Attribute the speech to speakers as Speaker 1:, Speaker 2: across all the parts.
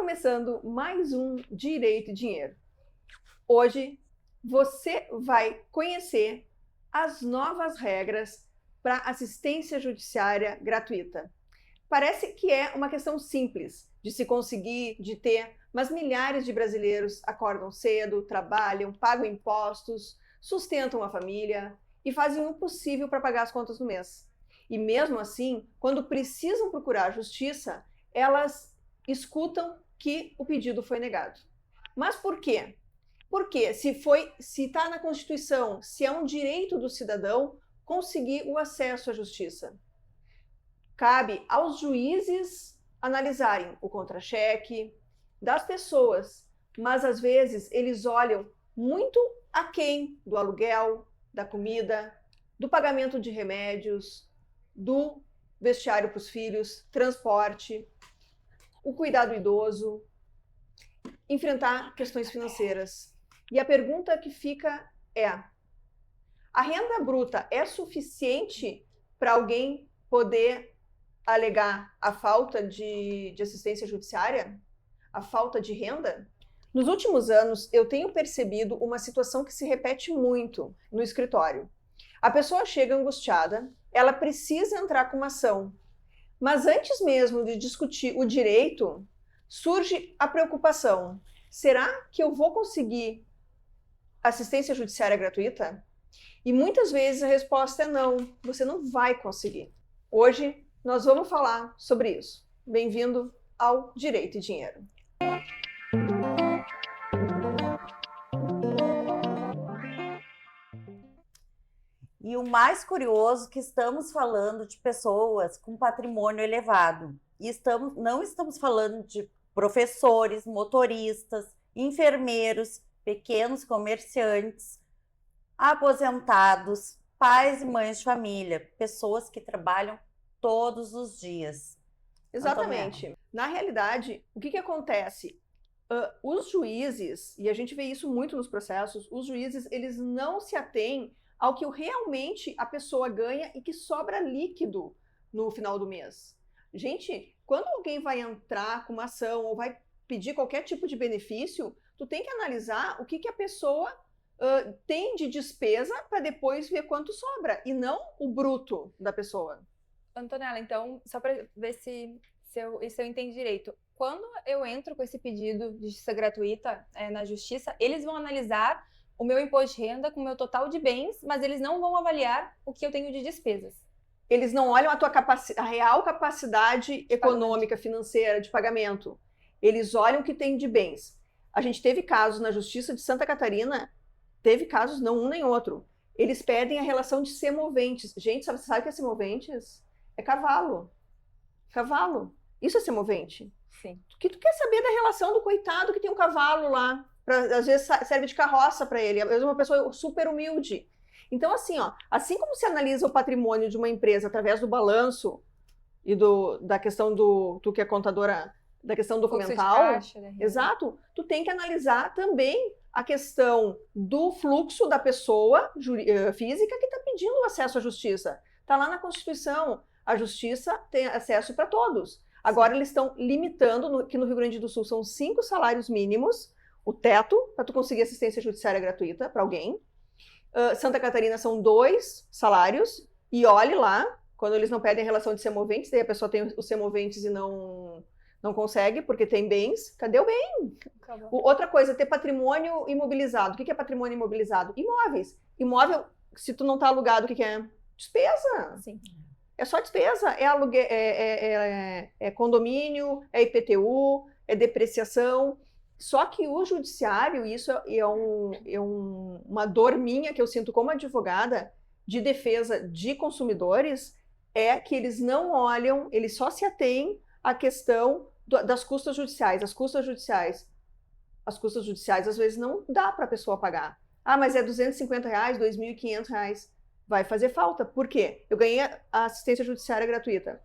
Speaker 1: começando mais um Direito e Dinheiro. Hoje você vai conhecer as novas regras para assistência judiciária gratuita. Parece que é uma questão simples de se conseguir, de ter, mas milhares de brasileiros acordam cedo, trabalham, pagam impostos, sustentam a família e fazem o possível para pagar as contas do mês. E mesmo assim, quando precisam procurar a justiça, elas escutam que o pedido foi negado. Mas por quê? Porque se está na Constituição, se é um direito do cidadão conseguir o acesso à justiça. Cabe aos juízes analisarem o contra-cheque das pessoas, mas às vezes eles olham muito aquém do aluguel, da comida, do pagamento de remédios, do vestiário para os filhos, transporte, o cuidado idoso, enfrentar questões financeiras. E a pergunta que fica é: a renda bruta é suficiente para alguém poder alegar a falta de assistência judiciária? A falta de renda? Nos últimos anos, eu tenho percebido uma situação que se repete muito no escritório. A pessoa chega angustiada, ela precisa entrar com uma ação, mas antes mesmo de discutir o direito, surge a preocupação: será que eu vou conseguir assistência judiciária gratuita? E muitas vezes a resposta é não, você não vai conseguir. Hoje nós vamos falar sobre isso. Bem-vindo ao Direito e Dinheiro.
Speaker 2: E o mais curioso é que estamos falando de pessoas com patrimônio elevado. E não estamos falando de professores, motoristas, enfermeiros, pequenos comerciantes, aposentados, pais e mães de família, pessoas que trabalham todos os dias.
Speaker 1: Exatamente. Na realidade, o que acontece? Os juízes, e a gente vê isso muito nos processos, os juízes, eles não se atêm ao que realmente a pessoa ganha e que sobra líquido no final do mês. Gente, quando alguém vai entrar com uma ação ou vai pedir qualquer tipo de benefício, tu tem que analisar o que a pessoa tem de despesa para depois ver quanto sobra, e não o bruto da pessoa.
Speaker 3: Antonella, então, só para ver se eu entendi direito, quando eu entro com esse pedido de justiça gratuita na justiça, eles vão analisar o meu imposto de renda com o meu total de bens, mas eles não vão avaliar o que eu tenho de despesas.
Speaker 1: Eles não olham a real capacidade econômica, financeira, de pagamento. Eles olham o que tem de bens. A gente teve casos na Justiça de Santa Catarina, teve casos, não um nem outro. Eles pedem a relação de semoventes. Gente, sabe o que é semoventes? É cavalo. Cavalo. Isso é semovente.
Speaker 3: Sim.
Speaker 1: Que tu quer saber da relação do coitado que tem um cavalo lá? Às vezes serve de carroça para ele. Às vezes uma pessoa super humilde. Então, assim como se analisa o patrimônio de uma empresa através do balanço e da questão do que é contadora, da questão documental,
Speaker 3: fluxo de caixa,
Speaker 1: exato, tu tem que analisar também a questão do fluxo da pessoa física que está pedindo acesso à justiça. Está lá na Constituição, a justiça tem acesso para todos. Agora eles estão limitando, que no Rio Grande do Sul são 5 salários mínimos, o teto, para tu conseguir assistência judiciária gratuita para alguém. Santa Catarina são 2 salários, e olhe lá, quando eles não pedem a relação de semoventes, daí a pessoa tem os semoventes e não consegue, porque tem bens. Cadê o bem? Outra coisa, ter patrimônio imobilizado. O que é patrimônio imobilizado? Imóveis. Imóvel, se tu não está alugado, o que é? Despesa.
Speaker 3: Sim.
Speaker 1: É só despesa. É aluguel, é condomínio, é IPTU, é depreciação. Só que o judiciário, isso é uma dor minha que eu sinto como advogada de defesa de consumidores, é que eles não olham, eles só se atêm à questão das custas judiciais. As custas judiciais, às vezes, não dá para a pessoa pagar. Ah, mas é R$250, R$2.500. Vai fazer falta. Por quê? Eu ganhei a assistência judiciária gratuita.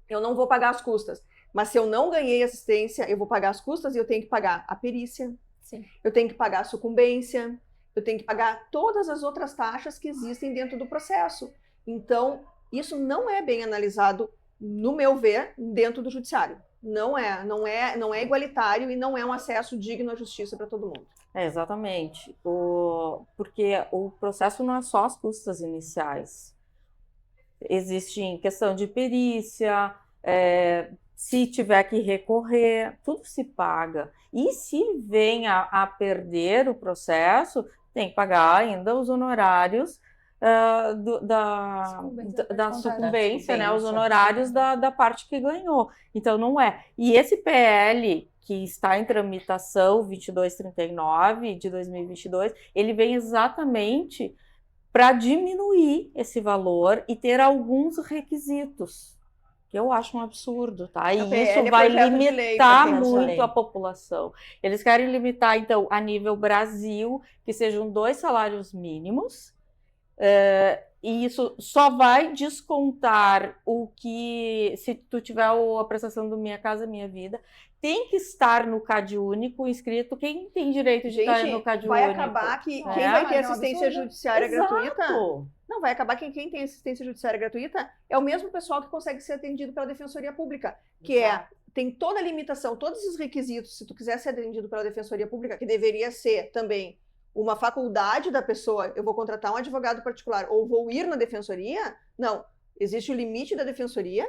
Speaker 1: Eu não vou pagar as custas. Mas se eu não ganhei assistência, eu vou pagar as custas e eu tenho que pagar a perícia.
Speaker 3: Sim.
Speaker 1: Eu tenho que pagar a sucumbência. Eu tenho que pagar todas as outras taxas que existem dentro do processo. Então, isso não é bem analisado, no meu ver, dentro do judiciário. não é igualitário e não é um acesso digno à justiça para todo mundo.
Speaker 2: Exatamente. Porque o processo não é só as custas iniciais. Existe questão de perícia, se tiver que recorrer, tudo se paga. E se vem a perder o processo, tem que pagar ainda os honorários da sucumbência, né? Os honorários da parte que ganhou. Então, não é. E esse PL que está em tramitação, 2239 de 2022, ele vem exatamente para diminuir esse valor e ter alguns requisitos, que eu acho um absurdo, tá? E isso vai limitar muito a população. Eles querem limitar, então, a nível Brasil, que sejam 2 salários mínimos, e isso só vai descontar o que, se tu tiver a prestação do Minha Casa Minha Vida, tem que estar no CadÚnico inscrito. Quem tem direito de estar no CadÚnico?
Speaker 1: Vai acabar que quem vai ter assistência judiciária gratuita... Não, vai acabar que quem tem assistência judiciária gratuita é o mesmo pessoal que consegue ser atendido pela Defensoria Pública, que tem toda a limitação, todos os requisitos, se tu quiser ser atendido pela Defensoria Pública, que deveria ser também uma faculdade da pessoa, eu vou contratar um advogado particular ou vou ir na defensoria, não. Existe o limite da defensoria,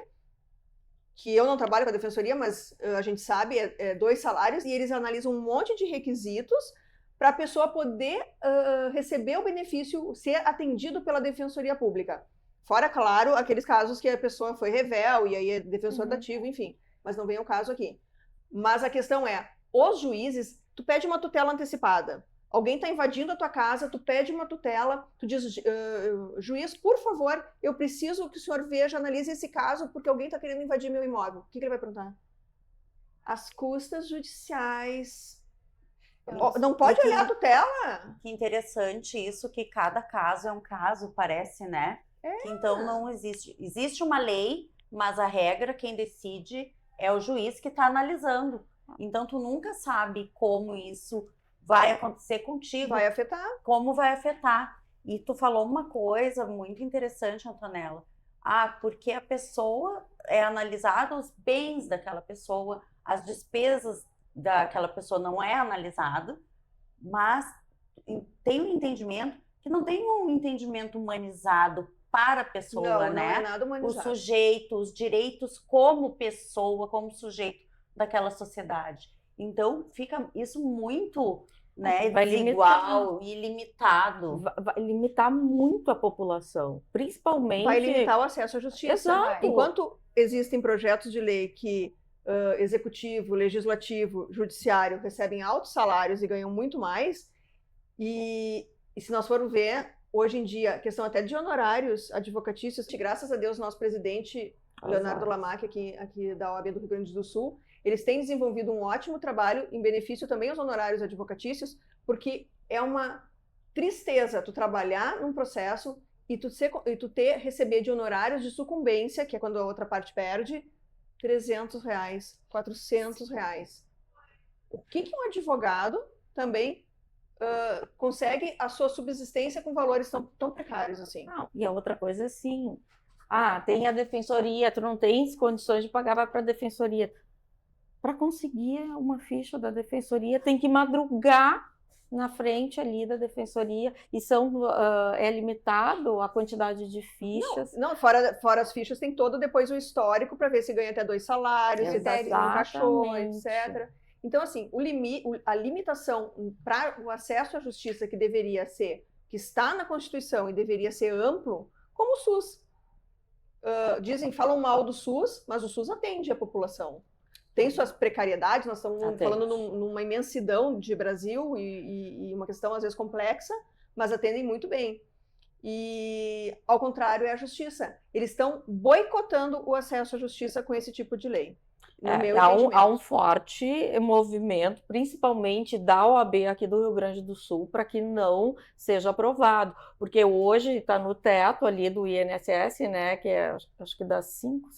Speaker 1: que eu não trabalho com a defensoria, mas a gente sabe, 2 salários, e eles analisam um monte de requisitos para a pessoa poder receber o benefício, ser atendido pela defensoria pública. Fora, claro, aqueles casos que a pessoa foi revel, e aí é defensor dativo, enfim. Mas não vem o caso aqui. Mas a questão é, os juízes, tu pede uma tutela antecipada. Alguém está invadindo a tua casa, tu pede uma tutela, tu diz, juiz, por favor, eu preciso que o senhor veja, analise esse caso, porque alguém está querendo invadir meu imóvel. O que ele vai perguntar? As custas judiciais. Não pode olhar a tutela?
Speaker 2: Que interessante isso, que cada caso é um caso, parece, né? Que então não existe. Existe uma lei, mas a regra, quem decide é o juiz que está analisando. Então tu nunca sabe como isso vai acontecer contigo.
Speaker 1: Vai afetar.
Speaker 2: Como vai afetar. E tu falou uma coisa muito interessante, Antonella. Porque a pessoa é analisada, os bens daquela pessoa, as despesas daquela pessoa não é analisado, mas tem um entendimento que não tem um entendimento humanizado para a pessoa, né?
Speaker 1: Não é nada humanizado.
Speaker 2: O sujeito, os direitos como pessoa, como sujeito daquela sociedade. Então, fica isso muito, né, desigual e limitado. Vai limitar muito a população, principalmente...
Speaker 1: Vai limitar o acesso à justiça.
Speaker 2: Exato.
Speaker 1: Enquanto existem projetos de lei que executivo, legislativo, judiciário recebem altos salários e ganham muito mais, e se nós formos ver, hoje em dia, questão até de honorários advocatícios, graças a Deus, nosso presidente, Leonardo Lamac, aqui da OAB do Rio Grande do Sul, eles têm desenvolvido um ótimo trabalho em benefício também aos honorários advocatícios, porque é uma tristeza tu trabalhar num processo e tu receber de honorários de sucumbência, que é quando a outra parte perde, R$300, R$400. O que um advogado também consegue a sua subsistência com valores tão precários assim?
Speaker 2: Não, e a outra coisa é assim, tem a defensoria, tu não tens condições de pagar, vai para a defensoria. Para conseguir uma ficha da defensoria, tem que madrugar na frente ali da defensoria, e é limitado a quantidade de fichas.
Speaker 1: Não, fora as fichas, tem todo depois o histórico para ver se ganha até 2 salários, se não encaixou, etc. Então, assim, a limitação para o acesso à justiça que está na Constituição e deveria ser amplo, como o SUS. Falam mal do SUS, mas o SUS atende a população. Tem suas precariedades, nós estamos falando numa imensidão de Brasil e uma questão às vezes complexa, mas atendem muito bem. E, ao contrário, é a justiça. Eles estão boicotando o acesso à justiça com esse tipo de lei.
Speaker 2: Há um forte movimento, principalmente da OAB aqui do Rio Grande do Sul, para que não seja aprovado. Porque hoje está no teto ali do INSS, né, que é, acho que dá 5,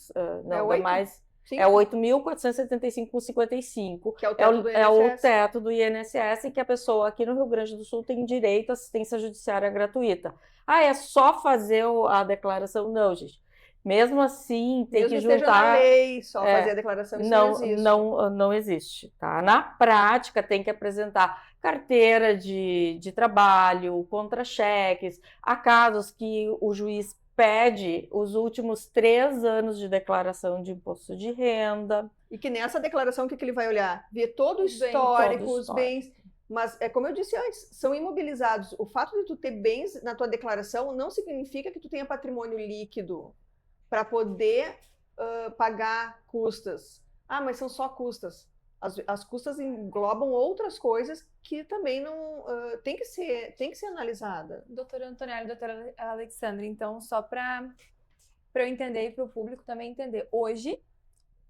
Speaker 2: não, dá mais... É 8.475,55,
Speaker 1: que é o teto do INSS.
Speaker 2: É o teto do INSS, que a pessoa aqui no Rio Grande do Sul tem direito à assistência judiciária gratuita. É só fazer a declaração? Não, gente.
Speaker 4: Mesmo assim, tem
Speaker 1: Mesmo
Speaker 4: que
Speaker 1: esteja na
Speaker 4: juntar.
Speaker 1: lei, só fazer a declaração, isso não existe.
Speaker 4: Não existe, tá? Na prática, tem que apresentar carteira de trabalho, contra-cheques. Há casos que o juiz pede os últimos 3 anos de declaração de imposto de renda.
Speaker 1: E que nessa declaração, o que ele vai olhar? Ver todo o
Speaker 3: Os bens,
Speaker 1: histórico,
Speaker 4: todo o
Speaker 1: os bens. Mas, como eu disse antes, são imobilizados. O fato de tu ter bens na tua declaração não significa que tu tenha patrimônio líquido para poder pagar custas. Ah, mas são só custas. As custas englobam outras coisas que também não tem que ser analisada.
Speaker 3: Doutora Antonelli, doutora Alexandra, então, só para eu entender e para o público também entender. Hoje,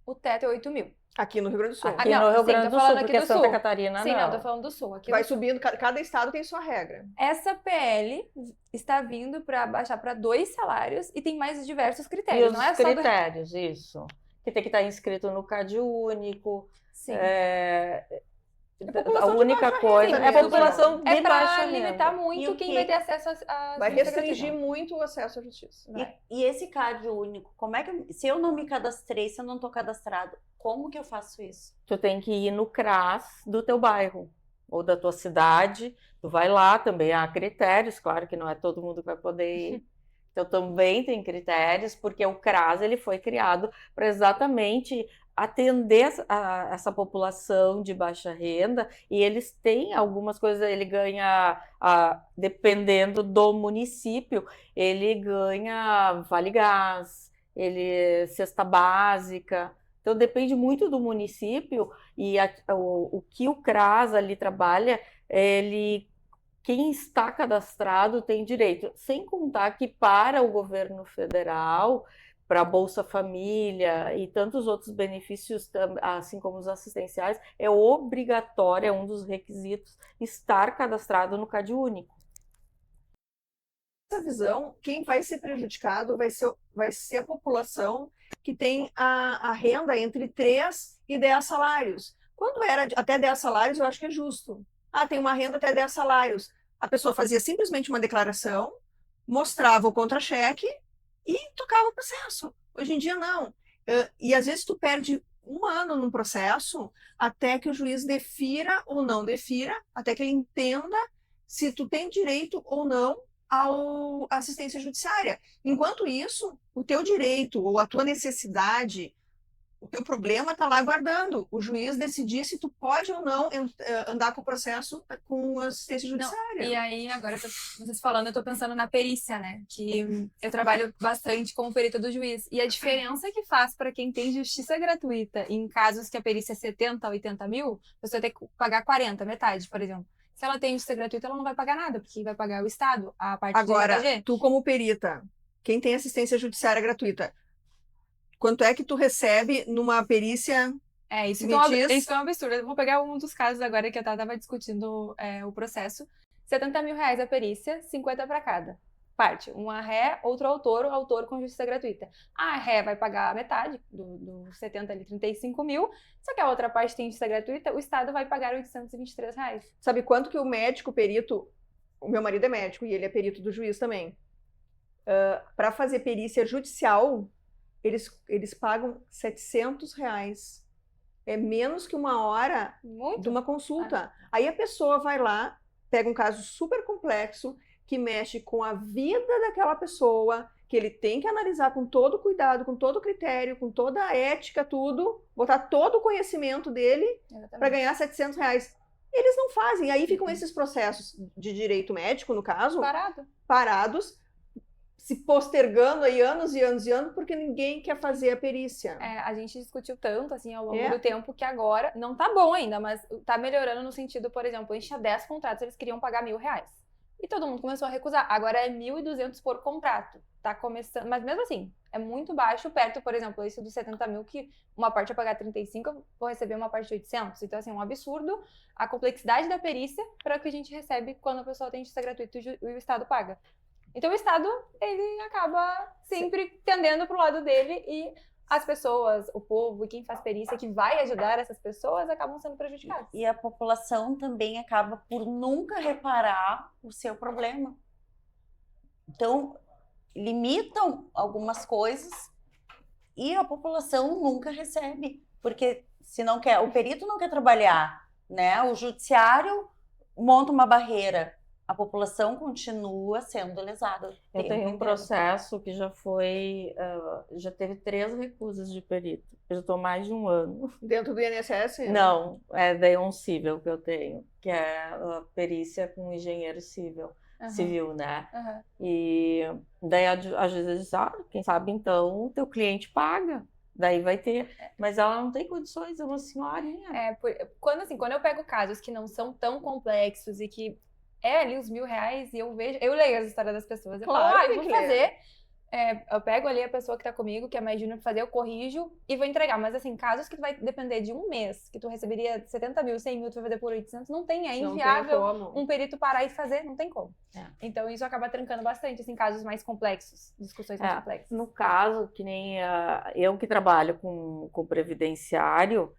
Speaker 3: o teto é 8 mil.
Speaker 1: Aqui no Rio Grande do Sul.
Speaker 4: Aqui
Speaker 3: não,
Speaker 4: no Rio
Speaker 3: sim,
Speaker 4: Grande
Speaker 3: tô
Speaker 4: do
Speaker 3: falando
Speaker 4: Sul,
Speaker 3: aqui
Speaker 4: porque
Speaker 3: do
Speaker 4: Santa
Speaker 3: Sul.
Speaker 4: Catarina
Speaker 3: Sim,
Speaker 4: não.
Speaker 3: tô falando do Sul. Aqui
Speaker 1: Vai
Speaker 3: no Sul.
Speaker 1: subindo, cada estado tem sua regra.
Speaker 3: Essa PL está vindo para baixar para 2 salários e tem mais diversos
Speaker 4: E
Speaker 3: critérios,
Speaker 4: os
Speaker 3: não é só do...
Speaker 4: critérios, isso. Que tem que estar inscrito no CAD único.
Speaker 3: Sim.
Speaker 4: A
Speaker 1: população de
Speaker 4: única
Speaker 1: baixa
Speaker 4: coisa
Speaker 1: renda
Speaker 4: é a
Speaker 1: mesmo.
Speaker 4: população de
Speaker 3: É para
Speaker 4: baixa
Speaker 3: limitar
Speaker 4: renda.
Speaker 3: muito
Speaker 2: E o
Speaker 3: quem
Speaker 2: que-
Speaker 3: vai ter acesso a
Speaker 1: Vai
Speaker 3: justiça
Speaker 1: restringir
Speaker 3: gratuita.
Speaker 1: muito o acesso à justiça.
Speaker 2: E esse CAD único, como é que se eu não me cadastrei, se eu não estou cadastrado, como que eu faço isso?
Speaker 4: Tu tem que ir no CRAS do teu bairro ou da tua cidade. Tu vai lá também, há critérios, claro que não é todo mundo que vai poder ir. Então também tem critérios, porque o CRAS ele foi criado para exatamente atender essa população de baixa renda, e eles têm algumas coisas, ele ganha, dependendo do município, ele ganha vale gás, ele cesta básica. Então depende muito do município, e o que o CRAS ali trabalha, quem está cadastrado tem direito, sem contar que para o governo federal, para a Bolsa Família e tantos outros benefícios, assim como os assistenciais, é obrigatório, é um dos requisitos, estar cadastrado no CAD único.
Speaker 1: Essa visão, quem vai ser prejudicado vai ser a população que tem a renda entre 3 e 10 salários. Quando era até 10 salários, eu acho que é justo. Ah, tem uma renda até 10 salários. A pessoa fazia simplesmente uma declaração, mostrava o contra-cheque e tocava o processo. Hoje em dia, não. E às vezes tu perde 1 ano num processo até que o juiz defira ou não defira, até que ele entenda se tu tem direito ou não à assistência judiciária. Enquanto isso, o teu direito ou a tua necessidade, o teu problema está lá aguardando o juiz decidir se tu pode ou não andar com o processo com assistência judiciária.
Speaker 3: E aí, agora, vocês falando, eu tô pensando na perícia, né? Que eu trabalho bastante como perita do juiz. E a diferença que faz para quem tem justiça gratuita em casos que a perícia é 70, 80 mil, você vai ter que pagar 40, metade, por exemplo. Se ela tem justiça gratuita, ela não vai pagar nada, porque vai pagar o Estado, a parte
Speaker 1: Agora,
Speaker 3: de IHG.
Speaker 1: tu como perita, quem tem assistência judiciária gratuita, quanto é que tu recebe numa perícia?
Speaker 3: Isso
Speaker 1: Me
Speaker 3: que
Speaker 1: diz.
Speaker 3: isso é um absurdo. Eu vou pegar um dos casos agora que eu tava discutindo o processo. 70 mil reais a perícia, 50 para cada parte. Uma ré, outro autor, o autor com justiça gratuita. A ré vai pagar a metade, do 70 ali, 35 mil. Só que a outra parte tem justiça gratuita, o Estado vai pagar 823 reais.
Speaker 1: Sabe quanto que o médico perito, o meu marido é médico e ele é perito do juiz também, para fazer perícia judicial, eles pagam 700 reais. É menos que 1 hora
Speaker 3: Muito.
Speaker 1: de uma consulta. Aí a pessoa vai lá, pega um caso super complexo, que mexe com a vida daquela pessoa, que ele tem que analisar com todo cuidado, com todo critério, com toda a ética, tudo, botar todo o conhecimento dele para ganhar 700 reais. Eles não fazem. Aí ficam esses processos de direito médico, no caso, parados, se postergando aí anos e anos e anos, porque ninguém quer fazer a perícia.
Speaker 3: A gente discutiu tanto, assim, ao longo do tempo, que agora, não tá bom ainda, mas tá melhorando no sentido, por exemplo, a gente tinha 10 contratos, eles queriam pagar R$1.000. E todo mundo começou a recusar. Agora é 1.200 por contrato. Tá começando, mas mesmo assim, é muito baixo, perto, por exemplo, esse dos 70 mil, que uma parte vai pagar 35, eu vou receber uma parte de 800. Então, assim, é um absurdo a complexidade da perícia para o que a gente recebe quando a pessoa tem justiça gratuita e o Estado paga. Então, o Estado, ele acaba sempre tendendo pro lado dele e as pessoas, o povo e quem faz perícia, que vai ajudar essas pessoas, acabam sendo prejudicados.
Speaker 2: E a população também acaba por nunca reparar o seu problema. Então, limitam algumas coisas e a população nunca recebe, porque se não quer, o perito não quer trabalhar, né? O judiciário monta uma barreira, a população continua sendo lesada. o
Speaker 4: Eu
Speaker 2: tempo
Speaker 4: tenho um
Speaker 2: inteiro.
Speaker 4: processo que já foi, já teve 3 recusas de perito. Eu já estou mais de um ano.
Speaker 1: Dentro do INSS?
Speaker 4: Não, é daí um cível que eu tenho, que é a perícia com engenheiro civil, civil, né?
Speaker 3: Aham.
Speaker 4: E daí às vezes, quem sabe então o teu cliente paga, daí vai ter, mas ela não tem condições, é uma senhorinha.
Speaker 3: Quando eu pego casos que não são tão complexos e que é ali os R$1.000 e eu leio as histórias das pessoas. Eu
Speaker 1: Claro,
Speaker 3: falo,
Speaker 1: tem
Speaker 3: vou
Speaker 1: que ler.
Speaker 3: fazer. Eu pego ali a pessoa que tá comigo, que é mais júnior, pra fazer, eu corrijo e vou entregar. Mas assim, casos que vai depender de um mês, que tu receberia 70 mil, 100 mil, tu vai fazer por 800, não tem, é
Speaker 1: Não tem
Speaker 3: inviável
Speaker 1: como.
Speaker 3: um perito parar e fazer, não tem como.
Speaker 4: É.
Speaker 3: Então isso acaba trancando bastante, assim, casos mais complexos, discussões mais complexas.
Speaker 4: No caso, que nem eu que trabalho com previdenciário,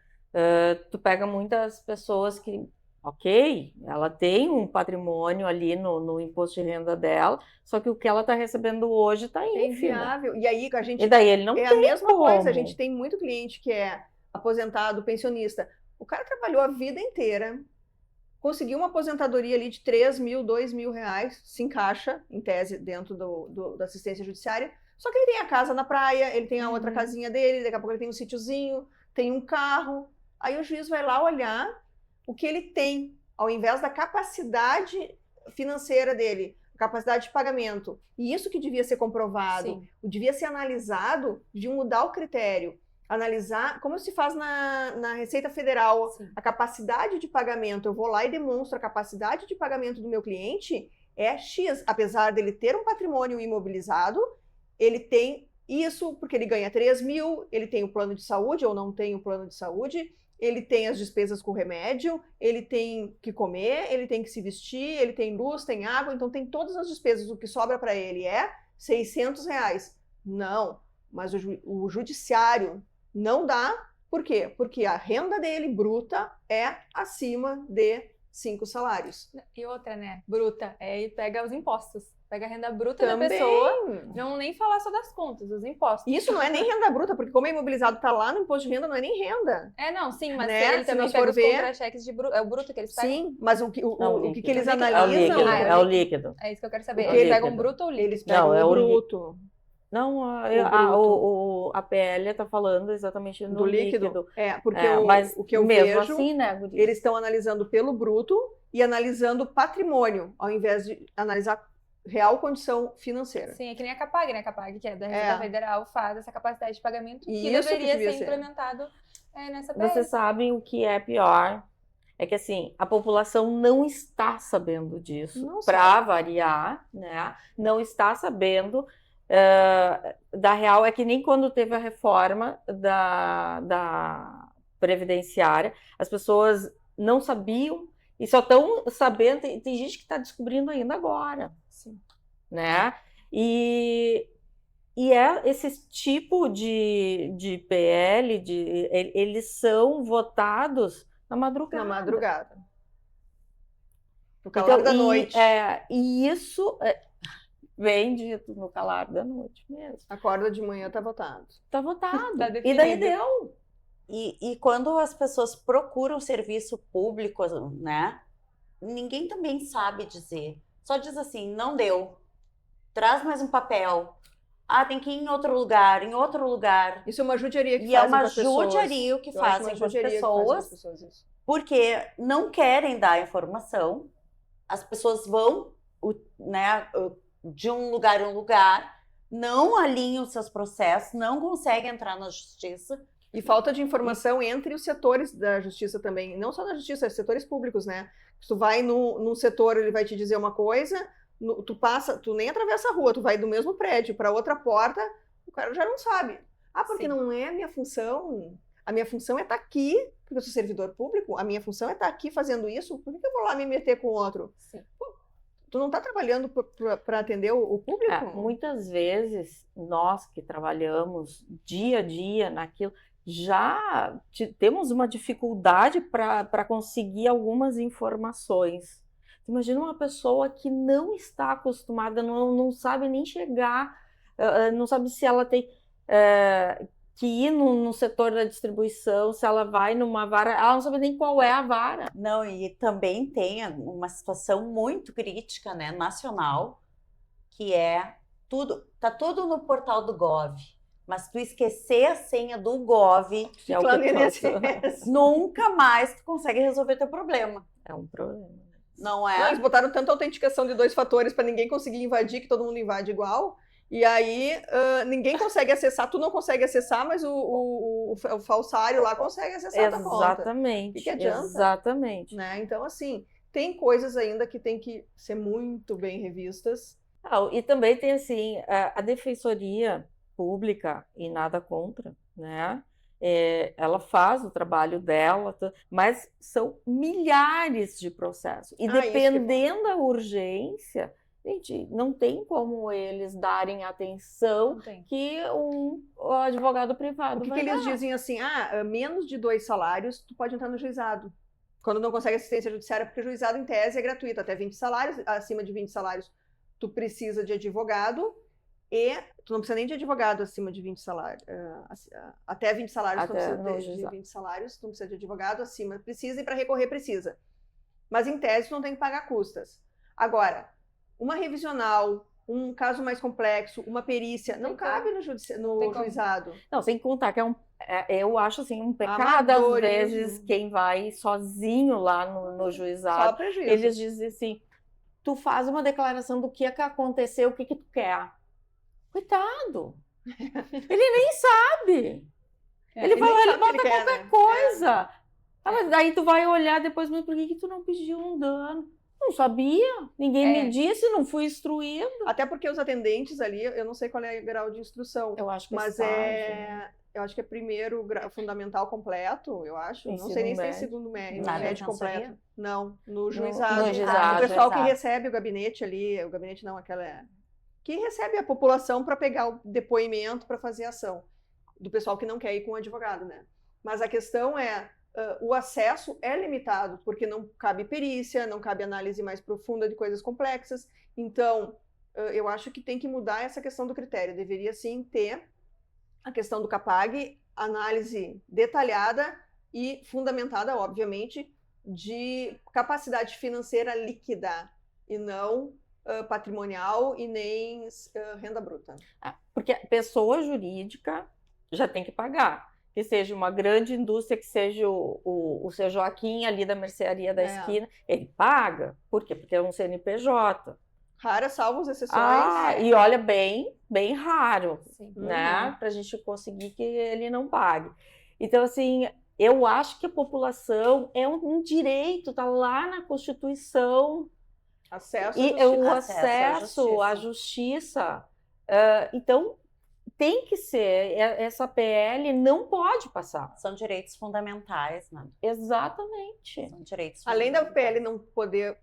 Speaker 4: tu pega muitas pessoas que, ok, ela tem um patrimônio ali no imposto de renda dela, só que o que ela está recebendo hoje está
Speaker 1: É
Speaker 4: ínfimo.
Speaker 1: inviável. E aí a gente
Speaker 4: E daí ele não
Speaker 1: é
Speaker 4: tem
Speaker 1: a mesma
Speaker 4: como.
Speaker 1: coisa. A gente tem muito cliente que é aposentado, pensionista. O cara trabalhou a vida inteira, conseguiu uma aposentadoria ali de 3 mil, 2 mil reais, se encaixa, em tese, dentro da assistência judiciária. Só que ele tem a casa na praia, ele tem a outra casinha dele, daqui a pouco ele tem um sítiozinho, tem um carro. Aí o juiz vai lá olhar o que ele tem, ao invés da capacidade financeira dele, capacidade de pagamento. E isso que devia ser comprovado,
Speaker 3: Sim.
Speaker 1: devia ser analisado, de mudar o critério. Analisar, como se faz na Receita Federal,
Speaker 3: Sim.
Speaker 1: a capacidade de pagamento. Eu vou lá e demonstro a capacidade de pagamento do meu cliente é X. Apesar dele ter um patrimônio imobilizado, ele tem isso porque ele ganha 3 mil, ele tem o plano de saúde ou não tem o plano de saúde, ele tem as despesas com remédio, ele tem que comer, ele tem que se vestir, ele tem luz, tem água, então tem todas as despesas. O que sobra para ele é R$600. Não, mas o judiciário não dá. Por quê? Porque a renda dele bruta é acima de 5 salários.
Speaker 3: E outra, né? Bruta. E pega os impostos. Pega a renda bruta da
Speaker 1: Também.
Speaker 3: pessoa. Não nem falar só das contas, os impostos.
Speaker 1: Isso não é nem renda bruta, porque como é imobilizado, está lá no imposto de renda, não é nem renda.
Speaker 3: Não, sim, mas
Speaker 1: Né?
Speaker 3: ele
Speaker 1: Se
Speaker 3: também
Speaker 1: nós
Speaker 3: pega
Speaker 1: for
Speaker 3: os
Speaker 1: ver-
Speaker 3: contra-cheques de bruto. É o bruto que eles pegam?
Speaker 1: Sim, mas o que eles
Speaker 3: É o
Speaker 1: analisam...
Speaker 3: líquido,
Speaker 4: É o líquido.
Speaker 3: É isso que eu quero saber.
Speaker 1: O
Speaker 3: Eles
Speaker 4: líquido.
Speaker 3: pegam bruto ou líquido?
Speaker 1: Eles pegam
Speaker 4: Não, é
Speaker 1: o
Speaker 4: o
Speaker 1: bruto.
Speaker 4: Não, a PL está falando exatamente no
Speaker 1: Do líquido. Porque
Speaker 4: mas
Speaker 1: o que eu
Speaker 4: mesmo
Speaker 1: vejo,
Speaker 4: assim, né, Guri?
Speaker 1: eles estão analisando pelo bruto e analisando patrimônio, ao invés de analisar real condição financeira.
Speaker 3: Sim, é que nem a Capag, né? A Capag, que é da Receita Federal, faz essa capacidade de pagamento que
Speaker 1: Isso que
Speaker 3: deveria
Speaker 1: devia
Speaker 3: ser
Speaker 1: ser.
Speaker 3: implementado nessa PL.
Speaker 4: Vocês sabem o que é pior? É que assim, a população não está sabendo disso,
Speaker 1: Não
Speaker 4: para variar, né? Não está sabendo da real. É que nem quando teve a reforma da Previdenciária, as pessoas não sabiam e só estão sabendo, tem gente que está descobrindo ainda agora.
Speaker 3: Sim.
Speaker 4: Né? E esse tipo de PL, eles são votados na madrugada.
Speaker 1: Na madrugada. No calor da noite.
Speaker 4: E isso vem dito no calor da noite mesmo.
Speaker 1: Acorda de manhã, tá votado.
Speaker 4: Tá votado.
Speaker 3: Tá
Speaker 4: E daí
Speaker 3: definido.
Speaker 4: deu.
Speaker 2: E quando as pessoas procuram serviço público, né? Ninguém também sabe dizer. Só diz assim, não deu. Traz mais um papel. Tem que ir em outro lugar, em outro lugar.
Speaker 1: Isso é uma judiaria que
Speaker 2: E é
Speaker 1: fazem
Speaker 2: uma
Speaker 1: com as pessoas.
Speaker 2: judiaria o que
Speaker 1: Eu acho
Speaker 2: fazem
Speaker 1: uma
Speaker 2: com as
Speaker 1: judiaria que fazem com as
Speaker 2: pessoas,
Speaker 1: pessoas isso.
Speaker 2: porque não querem dar informação. As pessoas vão, né, de um lugar em um lugar, não alinham seus processos, não conseguem entrar na justiça.
Speaker 1: E falta de informação entre os setores da justiça também. Não só da justiça, setores públicos, né? Se tu vai num setor, ele vai te dizer uma coisa, tu nem atravessa a rua, tu vai do mesmo prédio para outra porta, o cara já não sabe. Porque
Speaker 3: Sim.
Speaker 1: não é a minha função. A minha função é estar aqui, porque eu sou servidor público, a minha função é estar aqui fazendo isso, por que eu vou lá me meter com o outro?
Speaker 3: Sim.
Speaker 1: Tu não está trabalhando para atender o público?
Speaker 4: Muitas vezes, nós que trabalhamos dia a dia naquilo, já temos uma dificuldade para conseguir algumas informações. Imagina uma pessoa que não está acostumada, não sabe nem chegar, não sabe se ela tem que ir no setor da distribuição, se ela vai numa vara, ela não sabe nem qual é a vara.
Speaker 2: Não, e também tem uma situação muito crítica, né, nacional, que é tá tudo no portal do Gov, mas tu esquecer a senha do Gov,
Speaker 4: É o
Speaker 1: Falando
Speaker 4: que
Speaker 1: em
Speaker 4: trouxe.
Speaker 1: INSS.
Speaker 2: nunca mais tu consegue resolver teu problema,
Speaker 4: É um problema.
Speaker 2: não
Speaker 1: Não,
Speaker 2: é?
Speaker 1: eles botaram tanta autenticação de 2 fatores para ninguém conseguir invadir, que todo mundo invade igual. E aí ninguém consegue acessar, tu não consegue acessar, mas o falsário lá consegue acessar a tua conta.
Speaker 4: Exatamente.
Speaker 1: O que adianta?
Speaker 4: Exatamente.
Speaker 1: Né? Então, assim, tem coisas ainda que tem que ser muito bem revistas.
Speaker 4: E também tem assim, a Defensoria Pública, e nada contra, né? Ela faz o trabalho dela, mas são milhares de processos. E
Speaker 1: Isso que é
Speaker 4: dependendo da urgência, gente, não tem como eles darem atenção
Speaker 3: Não tem.
Speaker 4: que o advogado privado
Speaker 1: O que
Speaker 4: vai
Speaker 1: eles
Speaker 4: dar.
Speaker 1: dizem assim, menos de 2 salários, tu pode entrar no juizado. Quando não consegue assistência judiciária, porque o juizado, em tese, é gratuito. Até 20 salários, acima de 20 salários, tu precisa de advogado. E tu não precisa nem de advogado acima de 20 salários. Até 20 salários, tu não
Speaker 4: Até
Speaker 1: precisa
Speaker 4: no
Speaker 1: de
Speaker 4: juizado.
Speaker 1: 20 salários, tu não precisa de advogado, acima precisa, e para recorrer precisa. Mas em tese tu não tem que pagar custas. Agora, uma revisional, um caso mais complexo, uma perícia, não
Speaker 3: Tem
Speaker 1: cabe no
Speaker 3: como.
Speaker 1: juizado.
Speaker 4: Não, sem contar que eu acho assim um pecado às
Speaker 1: Amadorismo.
Speaker 4: vezes quem vai sozinho lá no
Speaker 1: Só
Speaker 4: juizado.
Speaker 1: prejuízo.
Speaker 4: Eles dizem assim, tu faz uma declaração do que aconteceu, o que tu quer. Coitado! Ele nem sabe! Ele vai lá, ele
Speaker 1: sabe o que
Speaker 4: bota
Speaker 1: ele quer,
Speaker 4: qualquer
Speaker 1: né?
Speaker 4: coisa. Mas daí tu vai olhar depois, mas por que tu não pediu um dano? Não sabia, ninguém me disse, não fui instruído.
Speaker 1: Até porque os atendentes ali, eu não sei qual é o grau de instrução,
Speaker 4: Eu acho que
Speaker 1: mas eu acho que é primeiro grau fundamental completo, eu acho. Não sei nem se tem segundo médio
Speaker 2: Na
Speaker 1: médio
Speaker 2: defensoria?
Speaker 1: completo. Não, no juizado.
Speaker 4: no juizado,
Speaker 1: O pessoal que
Speaker 2: exato.
Speaker 1: recebe o gabinete ali, o gabinete não, que recebe a população para pegar o depoimento para fazer a ação, do pessoal que não quer ir com o advogado, né? Mas a questão é, o acesso é limitado, porque não cabe perícia, não cabe análise mais profunda de coisas complexas. Então, eu acho que tem que mudar essa questão do critério. Deveria sim ter a questão do CAPAG, análise detalhada e fundamentada, obviamente, de capacidade financeira líquida e não patrimonial e nem renda bruta.
Speaker 4: Porque a pessoa jurídica já tem que pagar. Que seja uma grande indústria, que seja o seu Joaquim ali da mercearia da esquina, ele paga. Por quê? Porque é um CNPJ.
Speaker 1: Raras, salvo as exceções.
Speaker 4: E olha, bem raro,
Speaker 3: Sim.
Speaker 4: né? Para a gente conseguir que ele não pague. Então, assim, eu acho que a população é um direito, tá lá na Constituição.
Speaker 1: Acesso
Speaker 4: E
Speaker 1: à
Speaker 4: o
Speaker 1: justiça.
Speaker 4: acesso à justiça. Então, tem que ser, essa PL não pode passar.
Speaker 2: São direitos fundamentais, né?
Speaker 4: Exatamente.
Speaker 2: São direitos
Speaker 1: Além da
Speaker 2: fundamentais.
Speaker 1: PL não poder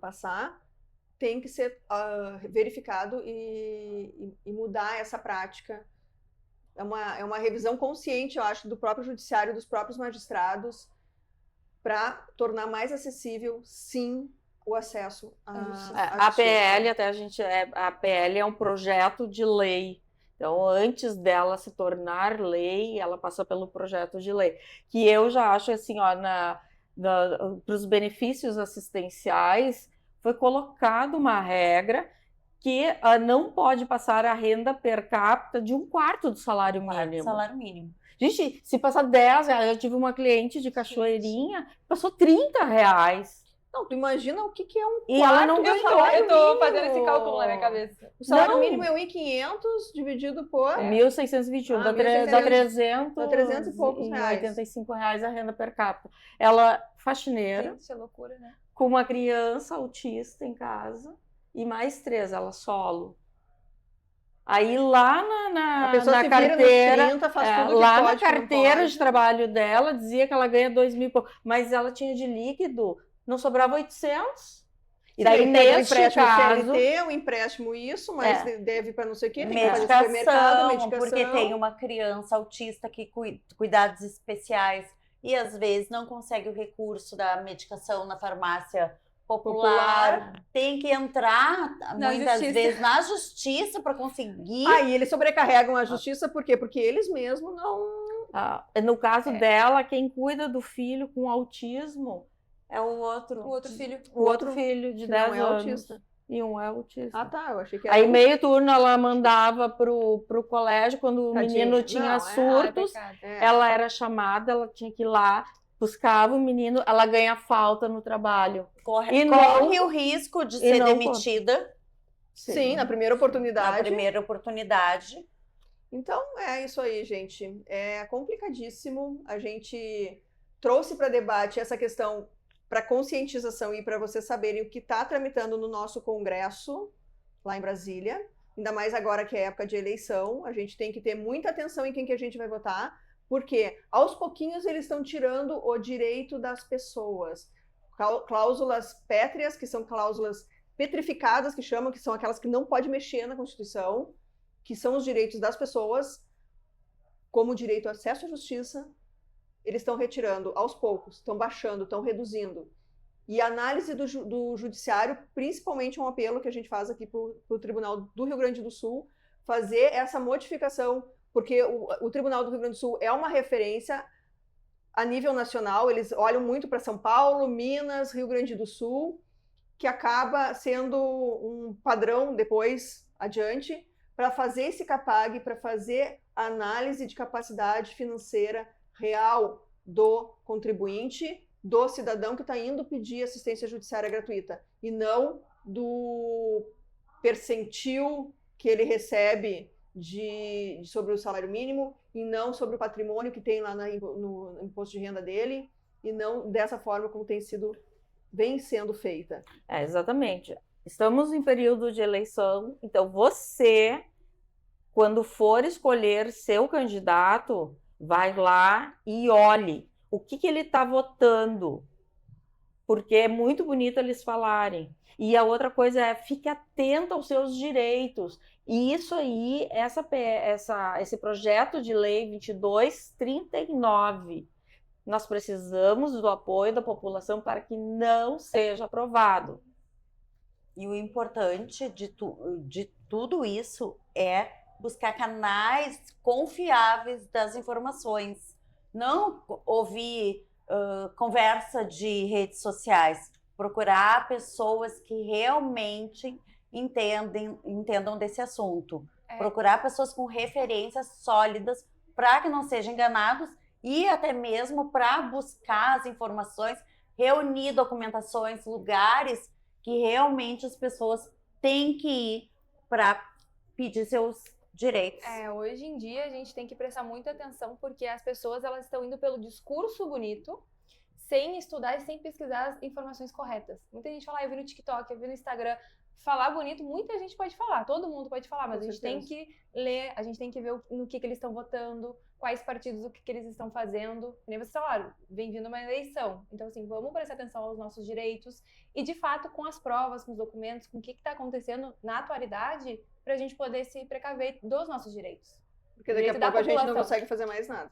Speaker 1: passar, tem que ser verificado e mudar essa prática. É uma revisão consciente, eu acho, do próprio judiciário, dos próprios magistrados, para tornar mais acessível, sim, o acesso à justiça.
Speaker 4: A PL, a PL é um projeto de lei. Então, antes dela se tornar lei, ela passa pelo projeto de lei. Que eu já acho assim, para os benefícios assistenciais, foi colocada uma regra que não pode passar a renda per capita de 1/4 do salário mínimo.
Speaker 2: Salário mínimo.
Speaker 4: Gente, se passar 10 reais, eu tive uma cliente de Cachoeirinha, passou 30 reais.
Speaker 1: Não, tu imagina o que é um
Speaker 4: E ela não
Speaker 1: quarto do
Speaker 4: ganhou.
Speaker 1: salário
Speaker 3: Eu tô
Speaker 1: mínimo.
Speaker 3: fazendo esse cálculo na minha cabeça.
Speaker 1: O salário
Speaker 4: Não.
Speaker 1: mínimo é 1.500 dividido por...
Speaker 4: 1.621, dá
Speaker 1: 1.621,
Speaker 4: 300
Speaker 1: dá 300 e poucos reais.
Speaker 4: 85 reais a renda per capita. Ela, faxineira,
Speaker 3: Gente, isso é loucura, né?
Speaker 4: com uma criança autista em casa, e mais 3, ela solo. Aí lá
Speaker 1: A pessoa
Speaker 4: na
Speaker 1: se vira nos
Speaker 4: carteira,
Speaker 1: 30, faz tudo que
Speaker 4: lá
Speaker 1: pode,
Speaker 4: na
Speaker 1: que não
Speaker 4: carteira
Speaker 1: pode.
Speaker 4: de trabalho dela, dizia que ela ganha 2.000 e pouco, mas ela tinha de líquido, não sobrava 800. E daí,
Speaker 1: Sim, pega um
Speaker 4: neste
Speaker 1: empréstimo
Speaker 4: caso...
Speaker 1: CLT, um empréstimo isso, mas deve para não sei o quê, tem que fazer
Speaker 2: Medicação,
Speaker 1: supermercado, medicação.
Speaker 2: porque tem uma criança autista que cuidados especiais e às vezes não consegue o recurso da medicação na farmácia popular tem que entrar muitas
Speaker 3: justiça.
Speaker 2: vezes na justiça para conseguir.
Speaker 1: Aí eles sobrecarregam a justiça, por quê? Porque eles mesmos não...
Speaker 4: No caso dela, quem cuida do filho com autismo é o
Speaker 3: O
Speaker 4: outro.
Speaker 3: outro filho.
Speaker 4: O outro filho de
Speaker 1: que
Speaker 4: 10
Speaker 1: não é
Speaker 4: anos.
Speaker 1: autista.
Speaker 4: E um é autista.
Speaker 1: Ah, tá, eu achei que era
Speaker 4: Aí,
Speaker 1: um.
Speaker 4: meio turno, ela mandava pro colégio, quando o
Speaker 1: Tadinha.
Speaker 4: menino tinha
Speaker 1: Não,
Speaker 4: surtos,
Speaker 3: pecado.
Speaker 1: É.
Speaker 4: ela era chamada, ela tinha que ir lá, buscava o menino, ela ganha falta no trabalho.
Speaker 2: Corre
Speaker 4: não-
Speaker 2: o risco de
Speaker 4: e
Speaker 2: ser
Speaker 4: não
Speaker 2: demitida
Speaker 1: Sim, na primeira
Speaker 2: na
Speaker 1: oportunidade.
Speaker 2: primeira oportunidade.
Speaker 1: Então, é isso aí, gente. É complicadíssimo. A gente trouxe para debate essa questão para conscientização e para vocês saberem o que está tramitando no nosso Congresso, lá em Brasília. Ainda mais agora que é época de eleição. A gente tem que ter muita atenção em quem que a gente vai votar, porque aos pouquinhos eles estão tirando o direito das pessoas. Cláusulas pétreas, que são cláusulas petrificadas, que chamam, que são aquelas que não pode mexer na Constituição, que são os direitos das pessoas, como o direito ao acesso à justiça, eles estão retirando aos poucos, estão baixando, estão reduzindo. E a análise do judiciário, principalmente um apelo que a gente faz aqui para o Tribunal do Rio Grande do Sul, fazer essa modificação, porque o Tribunal do Rio Grande do Sul é uma referência a nível nacional, eles olham muito para São Paulo, Minas, Rio Grande do Sul, que acaba sendo um padrão depois, adiante, para fazer esse CAPAG, para fazer a análise de capacidade financeira real do contribuinte, do cidadão que está indo pedir assistência judiciária gratuita, e não do percentil que ele recebe sobre o salário mínimo, e não sobre o patrimônio que tem lá no imposto de renda dele, e não dessa forma como vem sendo feita.
Speaker 4: Exatamente. Estamos em período de eleição, então você, quando for escolher seu candidato, vai lá e olhe o que ele está votando, porque é muito bonito eles falarem. E a outra coisa é, fique atento aos seus direitos. E isso aí, esse projeto de lei 2239, nós precisamos do apoio da população para que não seja aprovado.
Speaker 2: E o importante de tudo isso é buscar canais confiáveis das informações. Não ouvir conversa de redes sociais. Procurar pessoas que realmente entendam desse assunto. Procurar pessoas com referências sólidas para que não sejam enganados e até mesmo para buscar as informações, reunir documentações, lugares que realmente as pessoas têm que ir para pedir seus direitos.
Speaker 3: Hoje em dia a gente tem que prestar muita atenção porque as pessoas elas estão indo pelo discurso bonito, sem estudar e sem pesquisar as informações corretas. Muita gente fala, eu vi no TikTok, eu vi no Instagram. Falar bonito, muita gente pode falar, todo mundo pode falar, mas a gente tem que ler, a gente tem que ver no que eles estão votando, quais partidos, o que eles estão fazendo. Nem vocês falaram, vem vindo uma eleição. Então, assim, vamos prestar atenção aos nossos direitos e, de fato, com as provas, com os documentos, com o que está acontecendo na atualidade, para a gente poder se precaver dos nossos direitos.
Speaker 1: Porque daqui a pouco a gente não consegue fazer mais nada.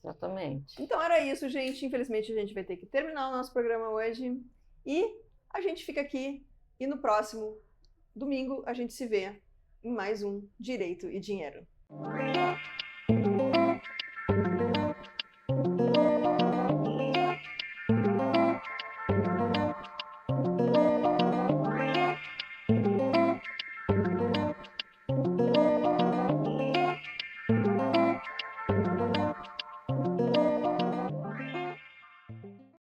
Speaker 4: Exatamente.
Speaker 1: Então era isso, gente. Infelizmente a gente vai ter que terminar o nosso programa hoje. E a gente fica aqui. E no próximo domingo a gente se vê em mais um Direito e Dinheiro.